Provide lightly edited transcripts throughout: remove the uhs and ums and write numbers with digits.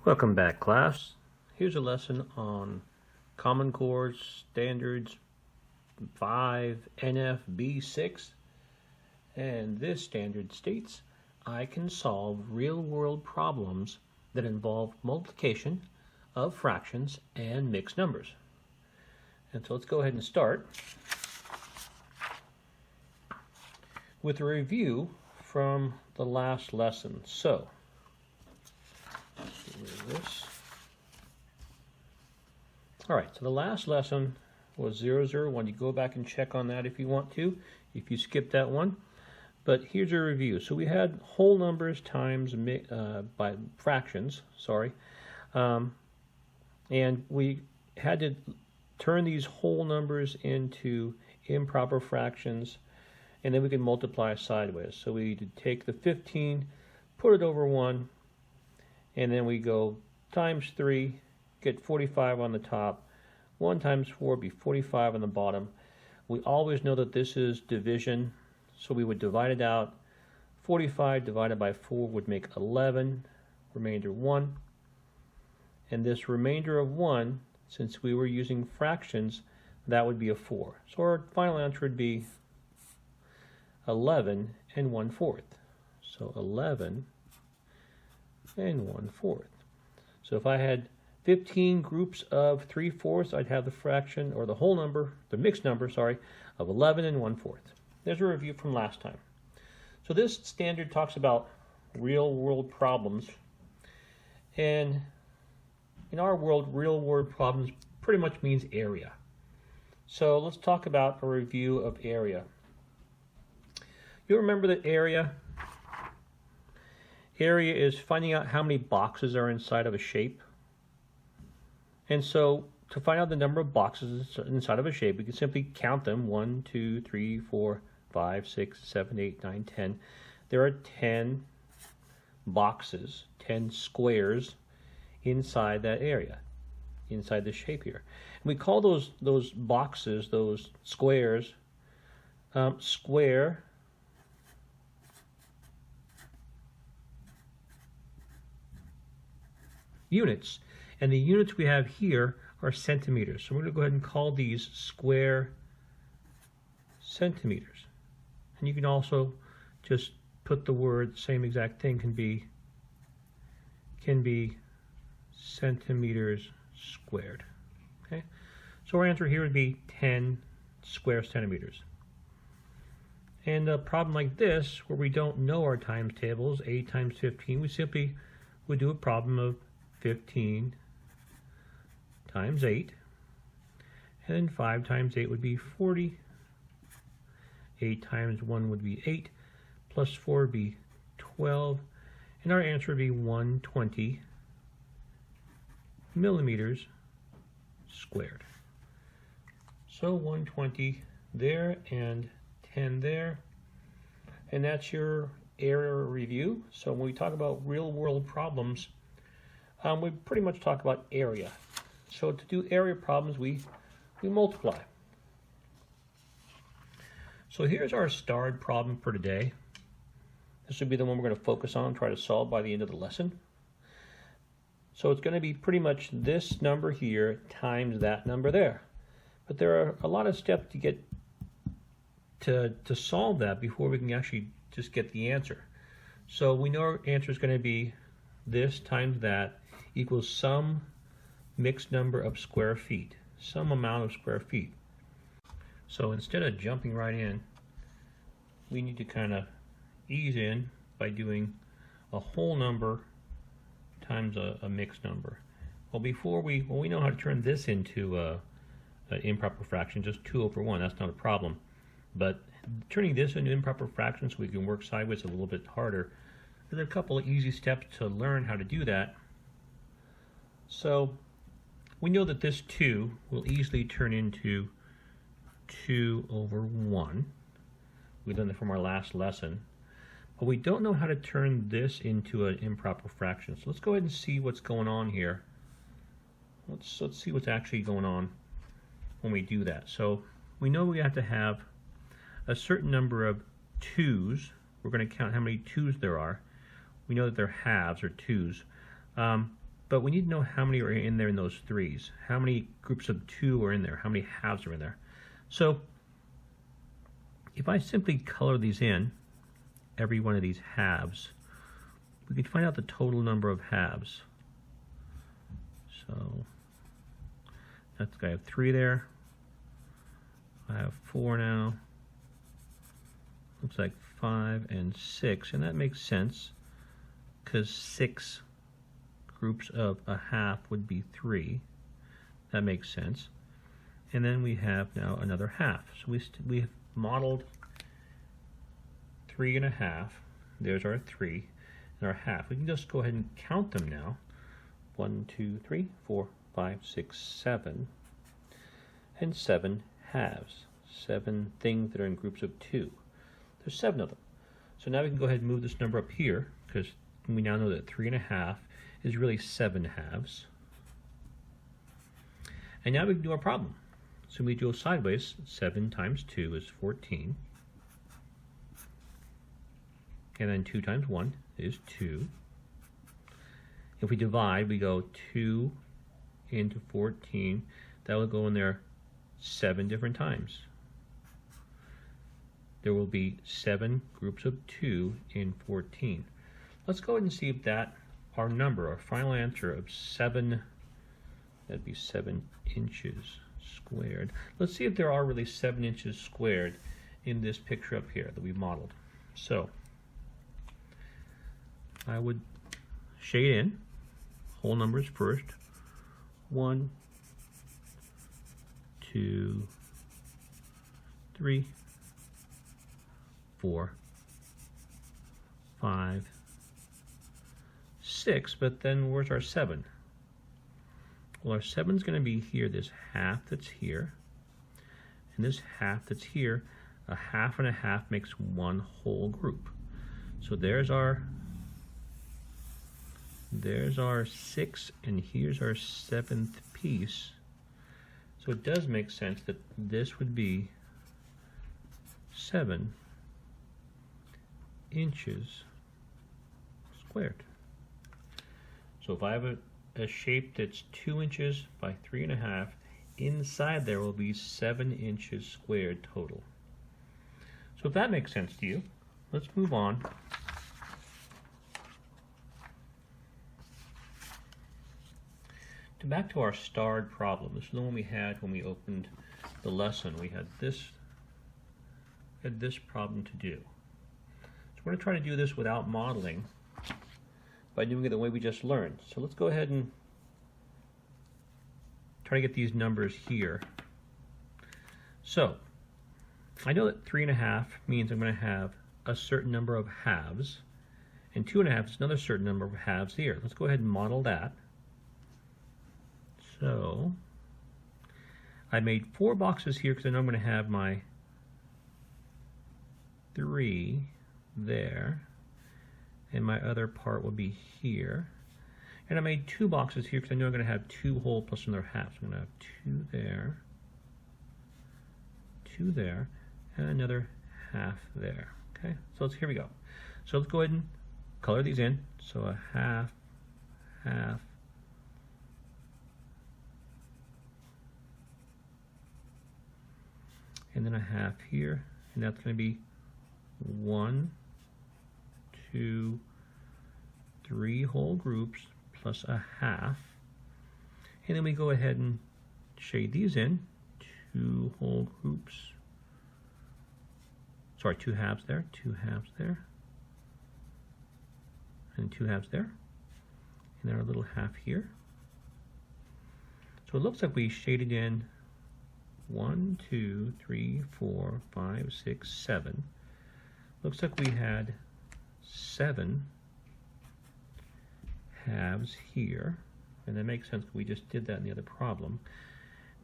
Welcome back, class. Here's a lesson on Common Core Standards 5 NFB6, and this standard states I can solve real-world problems that involve multiplication of fractions and mixed numbers. And so let's go ahead and start with a review from the last lesson. So this. All right, so the last lesson was 001. You go back and check on that if you want to, if you skipped that one. But here's a review. So we had whole numbers times by fractions, and we had to turn these whole numbers into improper fractions, and then we can multiply sideways. So we take the 15, put it over 1, and then we go times 3, get 45 on the top. 1 times 4 would be 45 on the bottom. We always know that this is division, so we would divide it out. 45 divided by 4 would make 11, remainder 1. And this remainder of 1, since we were using fractions, that would be a 4. So our final answer would be 11 and 1/4. So 11 and 1/4. So if I had 15 groups of 3/4, I'd have the fraction, or the whole number, the mixed number, of 11 and 1/4. There's a review from last time. So this standard talks about real-world problems. And in our world, real-world problems pretty much means area. So let's talk about a review of area. You remember that area is finding out how many boxes are inside of a shape. And so to find out the number of boxes inside of a shape, we can simply count them. 1, 2, 3, 4, 5, 6, 7, 8, 9, 10. There are 10 boxes, 10 squares inside that area, inside the shape here. And we call those boxes, those squares, square units, and the units we have here are centimeters. So we're going to go ahead and call these square centimeters. And you can also just put the word, same exact thing, can be centimeters squared. Okay, so our answer here would be 10 square centimeters. And a problem like this, where we don't know our times tables, 8 times 15, we simply would do a problem of 15 times 8, and then 5 times 8 would be 40. 8 times 1 would be 8, plus 4 would be 12, and our answer would be 120 millimeters squared. So 120 there and 10 there, and that's your area review. So when we talk about real-world problems, we pretty much talk about area. So to do area problems, we multiply. So here's our starred problem for today. This will be the one we're going to focus on, try to solve by the end of the lesson. So it's going to be pretty much this number here times that number there. But there are a lot of steps to get to solve that before we can actually just get the answer. So we know our answer is going to be this times that equals some mixed number of square feet, some amount of square feet. So instead of jumping right in, we need to kind of ease in by doing a whole number times a mixed number. Well, we know how to turn this into an improper fraction, just 2 over 1, that's not a problem. But turning this into improper fraction so we can work sideways is a little bit harder. There's a couple of easy steps to learn how to do that. So we know that this 2 will easily turn into 2 over 1. We learned that from our last lesson. But we don't know how to turn this into an improper fraction. So let's go ahead and see what's going on here. Let's see what's actually going on when we do that. So we know we have to have a certain number of 2's. We're going to count how many 2's there are. We know that they're halves or 2's. but we need to know how many are in there in those threes. How many groups of 2 are in there? How many halves are in there? So if I simply color these in, every one of these halves, we can find out the total number of halves. So I have 3 there. I have 4 now. Looks like 5 and 6, and that makes sense because 6 groups of a half would be 3. That makes sense. And then we have now another half. So we have modeled 3 and a half. There's our 3 and our half. We can just go ahead and count them now. 1, 2, 3, 4, 5, 6, 7, and 7 halves. 7 things that are in groups of 2. There's 7 of them. So now we can go ahead and move this number up here because we now know that 3 and a half is really 7 halves. And now we can do our problem. So we go sideways. 7 times 2 is 14. And then 2 times 1 is 2. If we divide, we go 2 into 14. That will go in there 7 different times. There will be 7 groups of 2 in 14. Let's go ahead and see if that, our number, our final answer of 7, that'd be 7 inches squared. Let's see if there are really 7 inches squared in this picture up here that we modeled. So I would shade in whole numbers first. 1, 2, 3, 4, 5, 6, but then where's our 7? Well, our 7 is going to be here, this half that's here, and this half that's here. A half and a half makes one whole group. So there's our 6, and here's our 7th piece. So it does make sense that this would be 7 inches squared. So if I have a shape that's 2 inches by 3.5, inside there will be 7 inches squared total. So if that makes sense to you, let's move on. Back to our starred problem. This is the one we had when we opened the lesson. We had this problem to do. So we're going to try to do this without modeling by doing it the way we just learned. So let's go ahead and try to get these numbers here. So I know that 3.5 means I'm going to have a certain number of halves, and 2.5 is another certain number of halves here. Let's go ahead and model that. So I made 4 boxes here because I know I'm going to have my 3 there, and my other part will be here. And I made 2 boxes here because I know I'm going to have 2 whole plus another half. So I'm going to have 2 there, 2 there, and another half there. Okay, so here we go. So let's go ahead and color these in. So a half, half, and then a half here, and that's going to be 1, 2, 3 whole groups plus a half. And then we go ahead and shade these in. 2 whole groups. Sorry, 2 halves there, 2 halves there, and 2 halves there, and then our little half here. So it looks like we shaded in 1, 2, 3, 4, 5, 6, 7. Looks like we had 7 halves here, and that makes sense because we just did that in the other problem.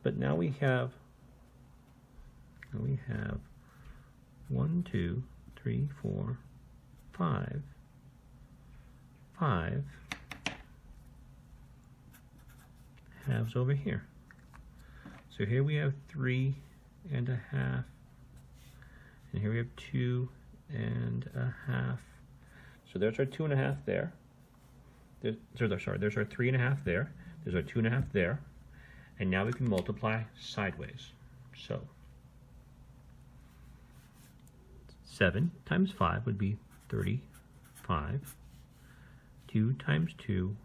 But now we have 1, 2, 3, 4, 5 halves over here. So here we have 3 and a half, and here we have 2 and a half. So there's our 2.5 there. there's our 3.5 there, there's our 2.5 there, and now we can multiply sideways. So 7 times 5 would be 35. 2 times 2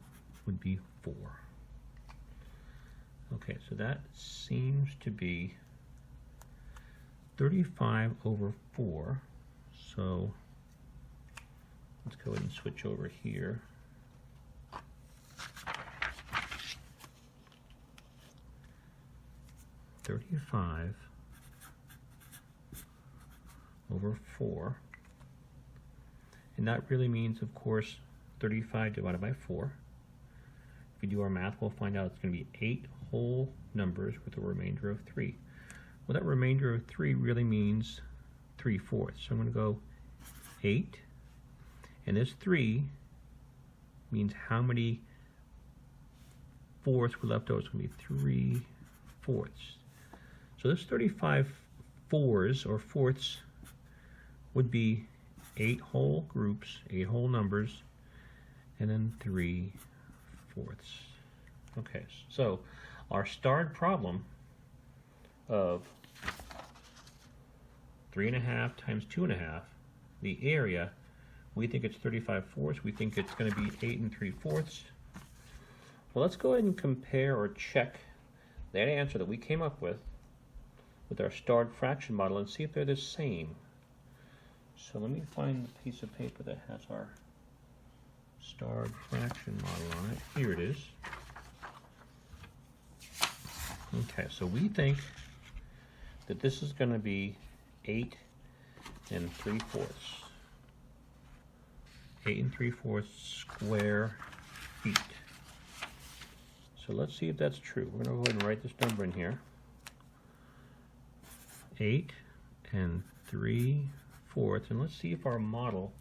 would be 4. Okay, so that seems to be 35 over 4. So let's go ahead and switch over here. $35 over 4. And that really means, of course, 35 divided by 4. If we do our math, we'll find out it's going to be 8 whole numbers with a remainder of 3. Well, that remainder of 3 really means 3/4. So I'm going to go 8, and this 3 means how many fourths were left over. It's going to be 3/4. So this 35 fours or fourths would be 8 whole groups, 8 whole numbers, and then 3/4. Okay, so our starred problem of 3.5 times 2.5, the area, we think it's 35/4. We think it's going to be 8 3/4. Well, let's go ahead and compare or check that answer that we came up with our starred fraction model and see if they're the same. So let me find the piece of paper that has our starred fraction model on it. Here it is. Okay, so we think that this is going to be 8 3/4. 8 3/4 square feet. So let's see if that's true. We're going to go ahead and write this number in here. 8 3/4, and let's see if our model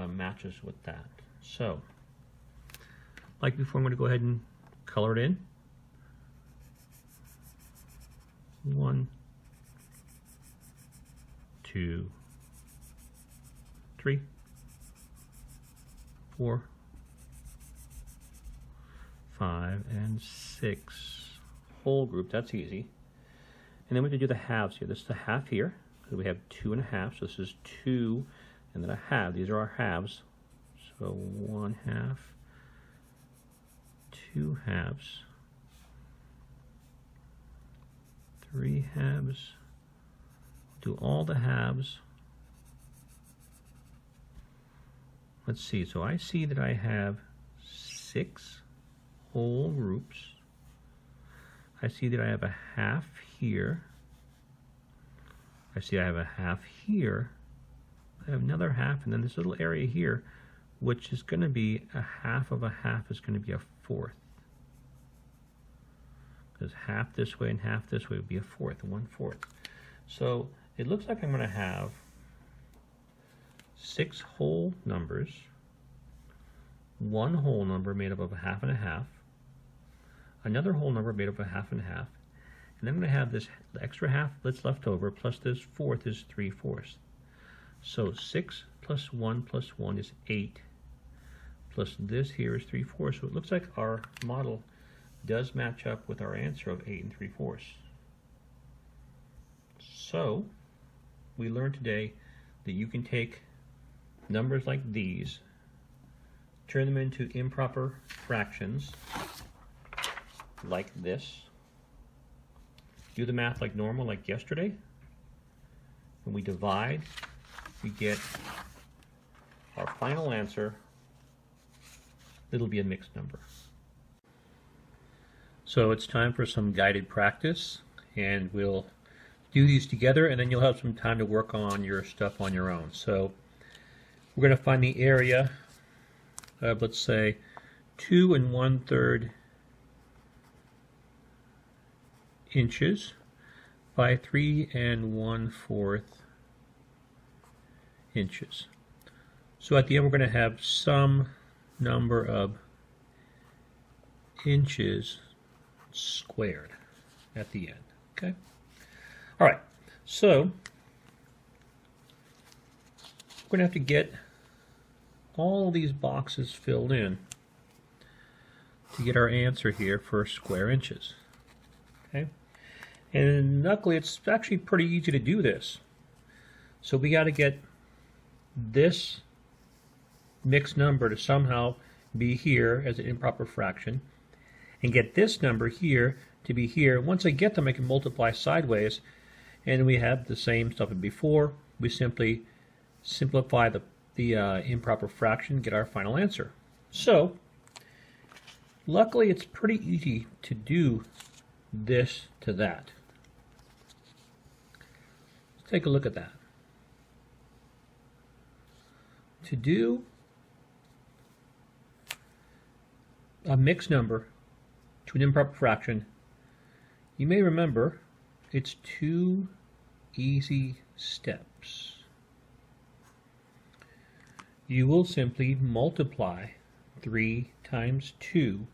matches with that. So, like before, I'm going to go ahead and color it in. 1, 2, 3, 4, 5, and 6. Whole group, that's easy. And then we can do the halves here. This is the half here, because we have 2.5, so this is 2 and then a half. These are our halves. So 1/2, 2 halves, 3 halves. Do all the halves. Let's see, so I see that I have 6 whole groups. I see that I have a half here. I see I have a half here. I have another half, and then this little area here, which is going to be a half of a half, is going to be a fourth. Because half this way and half this way would be a fourth, 1/4. So it looks like I'm going to have 6 whole numbers, 1 whole number made up of a half and a half, another whole number made up of a half and a half, and then I'm going to have this extra half that's left over, plus this fourth is 3/4. So 6 plus 1 plus 1 is 8, plus this here is 3/4. So it looks like our model does match up with our answer of 8 3/4. So we learned today that you can take numbers like these, turn them into improper fractions like this, do the math like normal, like yesterday. When we divide, we get our final answer. It'll be a mixed number. So it's time for some guided practice, and we'll do these together, and then you'll have some time to work on your stuff on your own. So we're going to find the area of, let's say, 2 1/3 inches by 3 1/4 inches. So at the end we're going to have some number of inches squared at the end. Okay? All right. So we're going to have to get all these boxes filled in. to get our answer here for square inches. Okay, and luckily it's actually pretty easy to do this. So we got to get this mixed number to somehow be here as an improper fraction, and get this number here to be here. Once I get them, I can multiply sideways, and we have the same stuff as before. We simply simplify the improper fraction, get our final answer. So luckily it's pretty easy to do this to that. Let's take a look at that. To do a mixed number to an improper fraction, you may remember it's 2 easy steps. You will simply multiply 3 times 2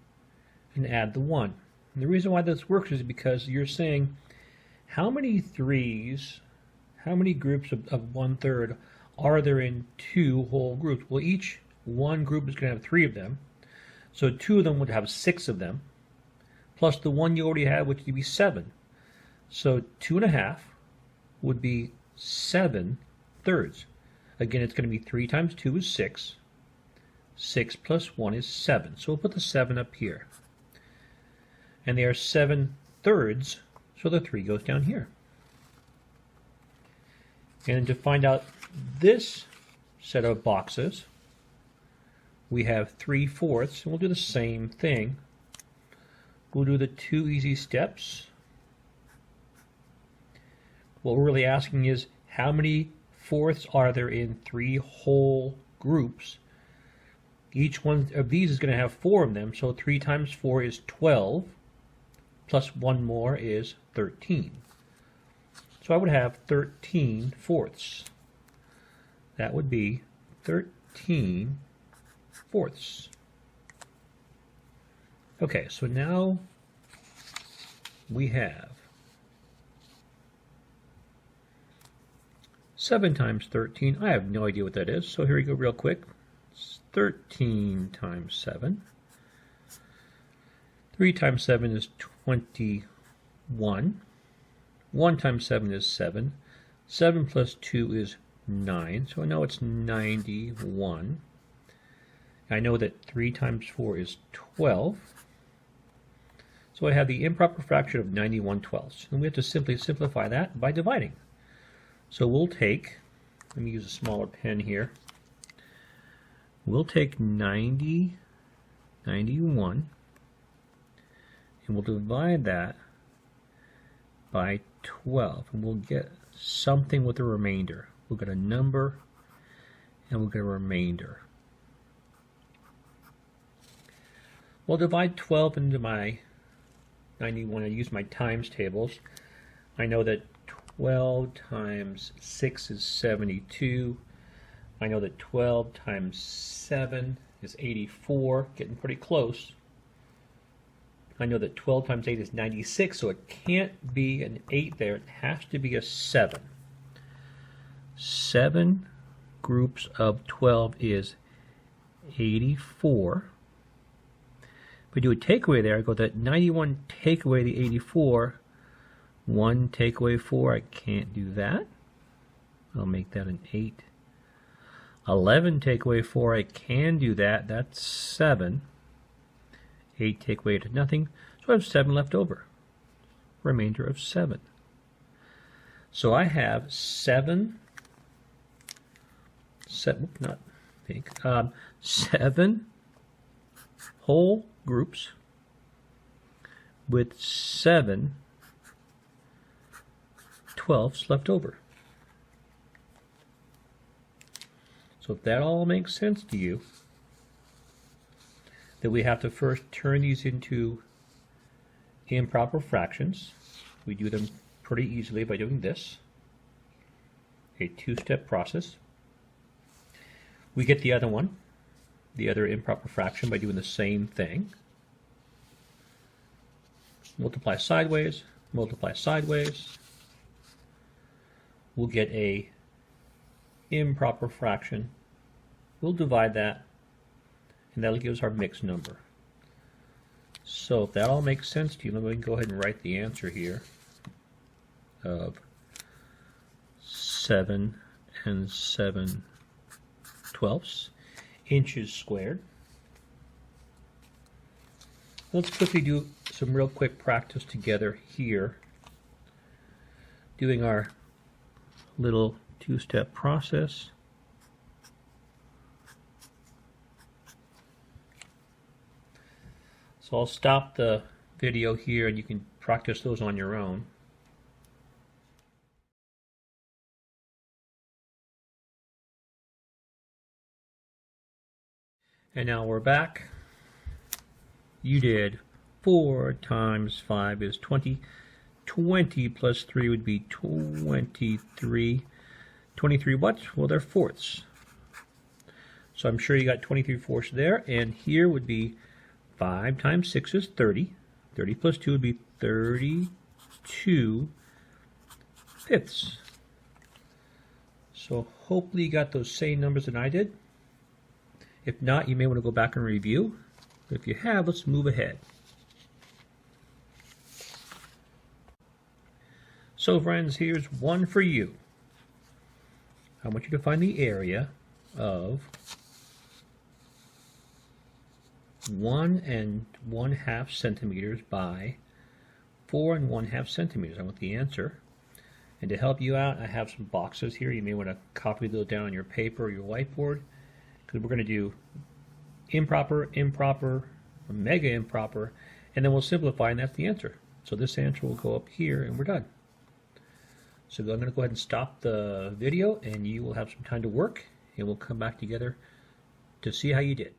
and add the 1. And the reason why this works is because you're saying how many threes, how many groups of 1/3 are there in 2 whole groups? Well, each one group is going to have 3 of them. So 2 of them would have 6 of them, plus the 1 you already had, which would be 7. So 2.5 would be 7/3. Again, it's going to be 3 times 2 is 6. 6 plus 1 is 7. So we'll put the 7 up here. And they are 7/3, so the 3 goes down here. And to find out this set of boxes, we have 3/4, and we'll do the same thing. We'll do the 2 easy steps. What we're really asking is how many fourths are there in 3 whole groups? Each one of these is going to have 4 of them, so 3 times 4 is 12, plus 1 more is 13. So I would have 13/4. That would be 13/4. Okay, so now we have 7 times 13. I have no idea what that is, so here we go real quick. It's 13 times 7. 3 times 7 is 21. 1 times 7 is 7. 7 plus 2 is 9, so I know it's 91. I know that 3 times 4 is 12. So I have the improper fraction of 91/12. And we have to simply simplify that by dividing. So we'll take, let me use a smaller pen here. We'll take 90, 91, and we'll divide that by 12. And we'll get something with a remainder. We'll get a number, and we'll get a remainder. We'll divide 12 into my 91. I use my times tables. I know that 12 times 6 is 72. I know that 12 times 7 is 84, getting pretty close. I know that 12 times 8 is 96, so it can't be an 8 there. It has to be a 7. 7 groups of 12 is 84. If we do a takeaway there, I go that 91 take away the 84. 1 take away 4, I can't do that. I'll make that an 8. 11 take away 4, I can do that. That's 7. 8 take away to nothing. So I have 7 left over. Remainder of 7. So I have 7 whole groups with 7 12ths left over. So if that all makes sense to you, that we have to first turn these into improper fractions. We do them pretty easily by doing this, a 2-step process. We get the other one, the other improper fraction, by doing the same thing. Multiply sideways, multiply sideways. We'll get a improper fraction. We'll divide that, and that'll give us our mixed number. So if that all makes sense to you, let me go ahead and write the answer here of 7 7/12 inches squared. Let's quickly do some real quick practice together here, doing our little two-step process. So I'll stop the video here and you can practice those on your own. And now we're back. You did 4 times 5 is 20. 20 plus 3 would be 23. 23 what? Well, they're fourths. So I'm sure you got 23 fourths there. And here would be 5 times 6 is 30. 30 plus 2 would be 32 fifths. So hopefully you got those same numbers that I did. If not, you may want to go back and review. But if you have, let's move ahead. So friends, here's one for you. I want you to find the area of 1 1/2 centimeters by 4 1/2 centimeters. I want the answer. And to help you out, I have some boxes here. You may want to copy those down on your paper or your whiteboard, because we're going to do improper, improper, mega improper, and then we'll simplify, and that's the answer. So this answer will go up here, and we're done. So I'm going to go ahead and stop the video, and you will have some time to work, and we'll come back together to see how you did.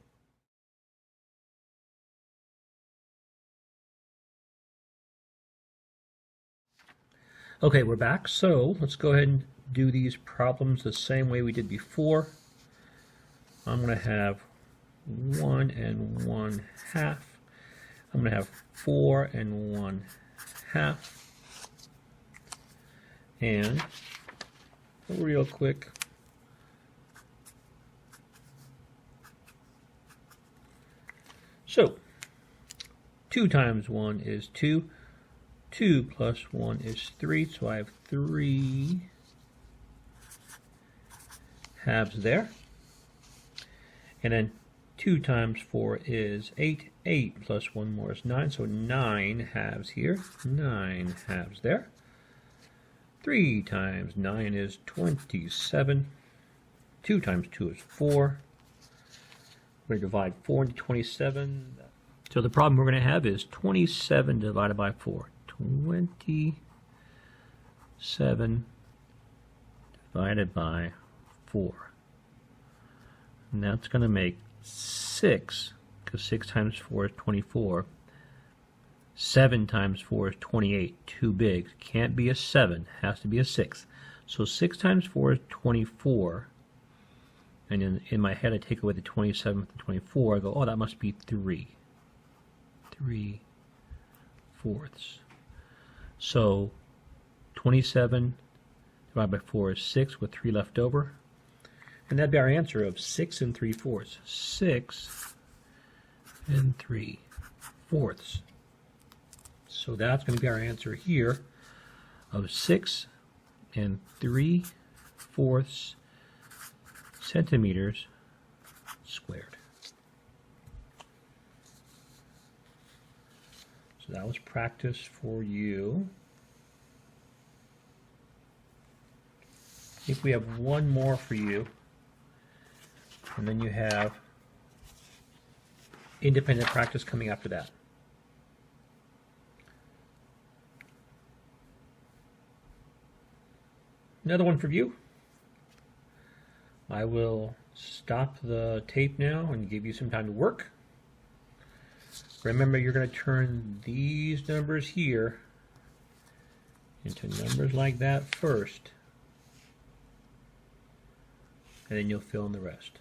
Okay, we're back. So let's go ahead and do these problems the same way we did before. I'm going to have 1 1/2. I'm going to have 4 1/2. And real quick, so 2 times 1 is 2. 2 plus 1 is 3, so I have 3 halves there. And then 2 times 4 is 8. 8 plus 1 more is 9, so 9 halves here. 9 halves there. 3 times 9 is 27. 2 times 2 is 4. We're going to divide 4 into 27. So the problem we're going to have is 27 divided by 4. 27 divided by 4. And that's going to make 6, because 6 times 4 is 24. 7 times 4 is 28. Too big. Can't be a 7. Has to be a 6. So 6 times 4 is 24. And in my head, I take away the 27 from 24. I go, oh, that must be 3. 3 fourths. So 27 divided by 4 is 6 with 3 left over. And that'd be our answer of 6 3/4. 6 3/4. So that's going to be our answer here of 6 3/4 centimeters squared. So that was practice for you. I think we have one more for you. And then you have independent practice coming after that. Another one for you. I will stop the tape now and give you some time to work. Remember, you're going to turn these numbers here into numbers like that first, and then you'll fill in the rest.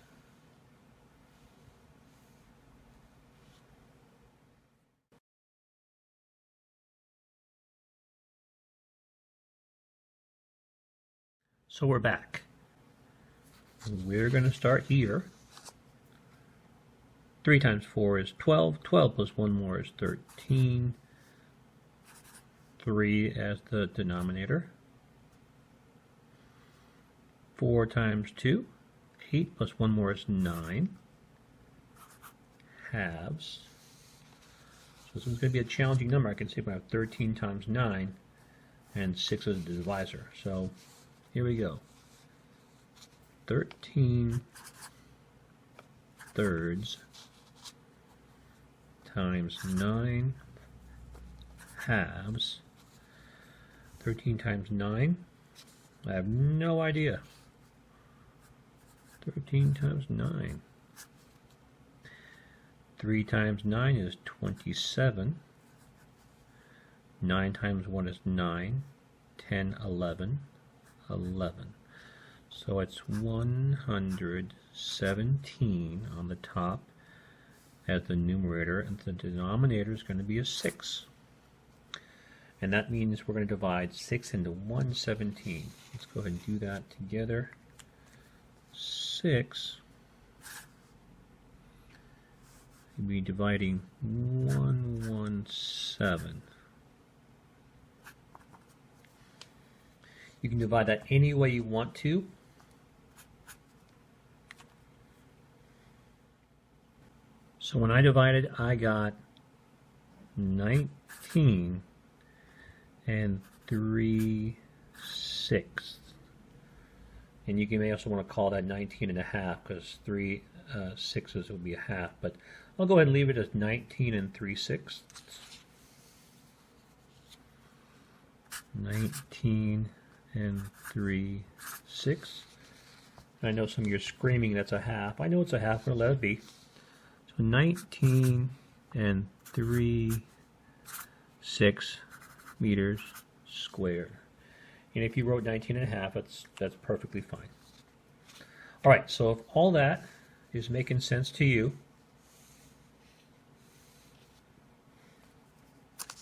So we're back. We're going to start here 3 times 4 is 12. 12 plus 1 more is 13. 3 as the denominator. 4 times 2, 8 plus 1 more is 9. Halves. So this is going to be a challenging number. I can see if I have 13 times 9 and 6 as the divisor. So here we go. 13 thirds times 9 halves. 13 times 9, I have no idea. 13 times 9. 3 times 9 is 27. 9 times 1 is 9. 10, 11. 11. So it's 117 on the top as the numerator, and the denominator is going to be a 6. And that means we're going to divide 6 into 117. Let's go ahead and do that together. 6 will be dividing 117. You can divide that any way you want to. So when I divided, I got 19 and 3/6. And you may also want to call that 19 and a half, because 3 sixes would be a half. But I'll go ahead and leave it as 19 and 3/6. 19 and 3/6. I know some of you are screaming that's a half. I know it's a half, but let it be. So 19 and 3/6 meters squared. And if you wrote 19 and a half, that's perfectly fine. All right, so if all that is making sense to you,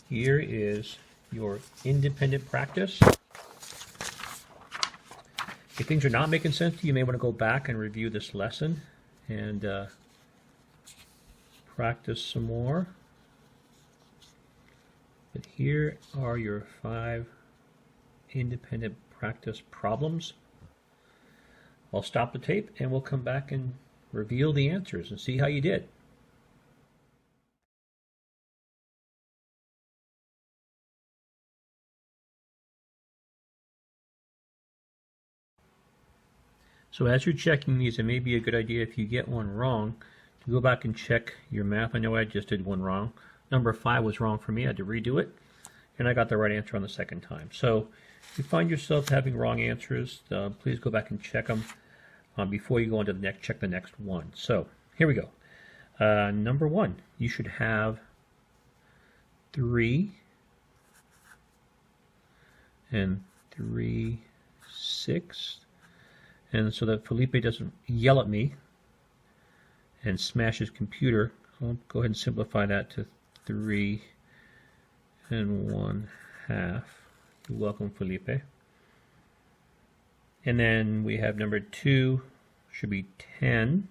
here is your independent practice. If things are not making sense to you, you may want to go back and review this lesson and practice some more. But here are your 5 independent practice problems. I'll stop the tape and we'll come back and reveal the answers and see how you did. So as you're checking these, it may be a good idea if you get one wrong to go back and check your math. I know I just did one wrong. Number 5 was wrong for me. I had to redo it, and I got the right answer on the second time. So if you find yourself having wrong answers, please go back and check them before you go on to the next. Check the next one. So here we go. Number 1, you should have 3 and 3/6. And so that Felipe doesn't yell at me and smash his computer, I'll go ahead and simplify that to 3 1/2. You're welcome, Felipe. And then we have number 2 should be 10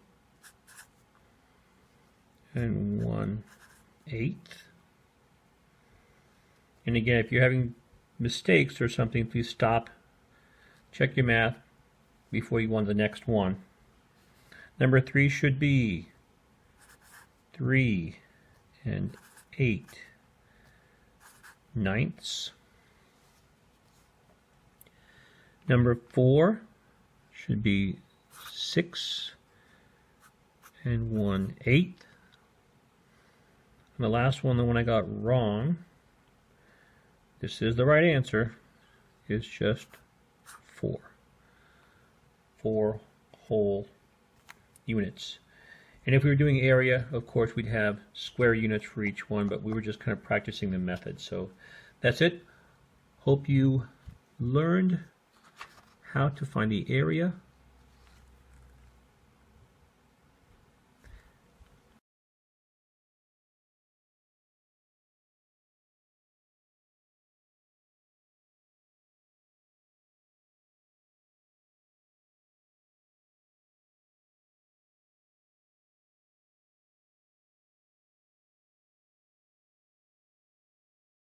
and 1/8. And again, if you're having mistakes or something, please stop, check your math before you go on to the next one. Number 3 should be 3 8/9. Number 4 should be 6 1/8. And the last one, the one I got wrong, this is the right answer, is just 4. 4 whole units. And if we were doing area, of course, we'd have square units for each one, but we were just kind of practicing the method. So that's it. Hope you learned how to find the area